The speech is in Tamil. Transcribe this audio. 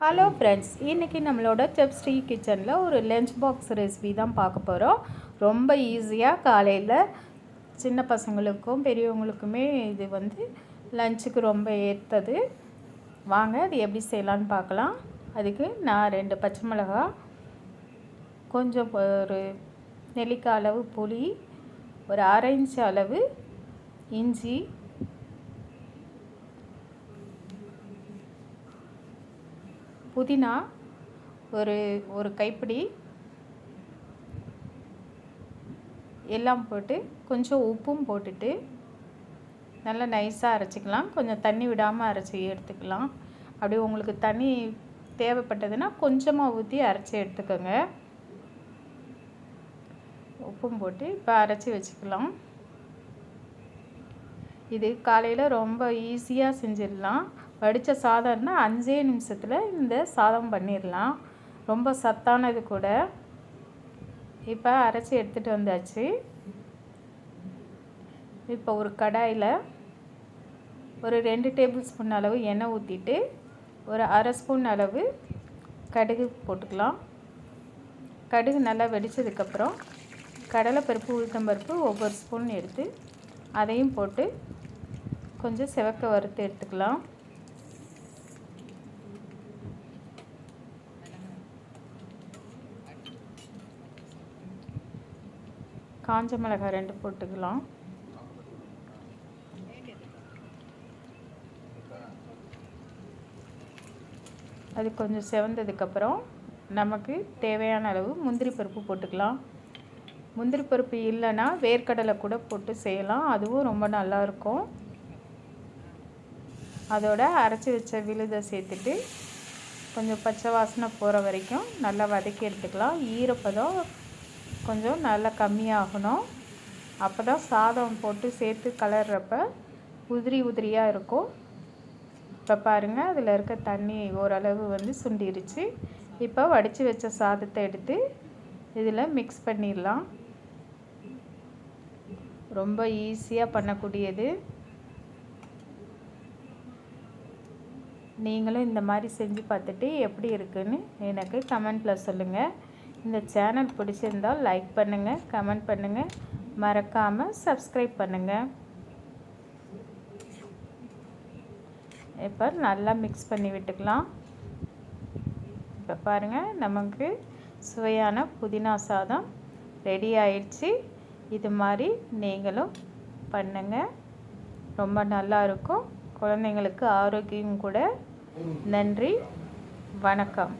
ஹலோ ஃப்ரெண்ட்ஸ், இன்றைக்கி நம்மளோட செஃப் ஸ்ரீ கிச்சனில் ஒரு லஞ்ச் பாக்ஸ் ரெசிபி தான் பார்க்க போகிறோம். ரொம்ப ஈஸியாக காலையில் சின்ன பசங்களுக்கும் பெரியவங்களுக்குமே இது லஞ்சுக்கு ரொம்ப ஏற்றது. வாங்க அது எப்படி செய்யலான்னு பார்க்கலாம். அதுக்கு நான் 2 பச்சை மிளகா, கொஞ்சம் ஒரு நெல்லிக்காய் அளவு புளி, ஒரு 1/2 இன்ச் அளவு இஞ்சி, புதினா ஒரு கைப்பிடி எல்லாம் போட்டு கொஞ்சம் உப்பும் போட்டுட்டு நல்லா நைஸாக அரைச்சிக்கலாம். கொஞ்சம் தண்ணி விடாமல் அரைச்சி எடுத்துக்கலாம். அப்படி உங்களுக்கு தண்ணி தேவைப்பட்டதுன்னா கொஞ்சமாக ஊற்றி அரைச்சி எடுத்துக்கோங்க. உப்பும் போட்டு இப்போ அரைச்சி வச்சுக்கலாம். இது காலையில் ரொம்ப ஈஸியாக செஞ்சிடலாம். வடித்த சாதம்னா 5 நிமிஷத்தில் இந்த சாதம் பண்ணிடலாம். ரொம்ப சத்தானது கூட. இப்போ அரைச்சி எடுத்துகிட்டு வந்தாச்சு. இப்போ ஒரு கடாயில் ஒரு 2 டேபிள் ஸ்பூன் அளவு எண்ணெய் ஊற்றிட்டு ஒரு 1/2 ஸ்பூன் அளவு கடுகு போட்டுக்கலாம். கடுகு நல்லா வெடித்ததுக்கப்புறம் கடலைப்பருப்பு, உளுத்தம்பருப்பு ஒவ்வொரு ஸ்பூன் எடுத்து அதையும் போட்டு கொஞ்சம் செவக்க வறுத்து எடுத்துக்கலாம். காஞ்ச மிளகாய் 2 போட்டுக்கலாம். அது கொஞ்சம் செவந்ததுக்கப்புறம் நமக்கு தேவையான அளவு முந்திரி பருப்பு போட்டுக்கலாம். முந்திரி பருப்பு இல்லைன்னா வேர்க்கடலை கூட போட்டு செய்யலாம். அதுவும் ரொம்ப நல்லாயிருக்கும். அதோட அரைச்சி வச்ச விழுதை சேர்த்துட்டு கொஞ்சம் பச்சை வாசனை போகிற வரைக்கும் நல்லா வதக்கி எடுத்துக்கலாம். ஈரப்பதம் கொஞ்சம் நல்லா கம்மியாகணும். அப்போ தான் சாதம் போட்டு சேர்த்து கலர்றப்ப உதிரியாக இருக்கும். இப்போ பாருங்கள், அதில் இருக்க தண்ணி ஓரளவு சுண்டிருச்சு. இப்போ வடித்து வச்ச சாதத்தை எடுத்து இதில் மிக்ஸ் பண்ணிடலாம். ரொம்ப ஈஸியாக பண்ணக்கூடியது. நீங்களும் இந்த மாதிரி செஞ்சு பார்த்துட்டு எப்படி இருக்குன்னு எனக்கு கமெண்ட்டில் சொல்லுங்கள். இந்த சேனல் பிடிச்சிருந்தால் லைக் பண்ணுங்கள், கமெண்ட் பண்ணுங்கள், மறக்காமல் சப்ஸ்கிரைப் பண்ணுங்கள். இப்போ நல்லா மிக்ஸ் பண்ணி விட்டுக்கலாம். இப்போ பாருங்கள், நமக்கு சுவையான புதினா சாதம் ரெடி ஆயிடுச்சு. இது மாதிரி நீங்களும் பண்ணுங்கள். ரொம்ப நல்லா இருக்கும். குழந்தைங்களுக்கு ஆரோக்கியம் கூட. நன்றி, வணக்கம்.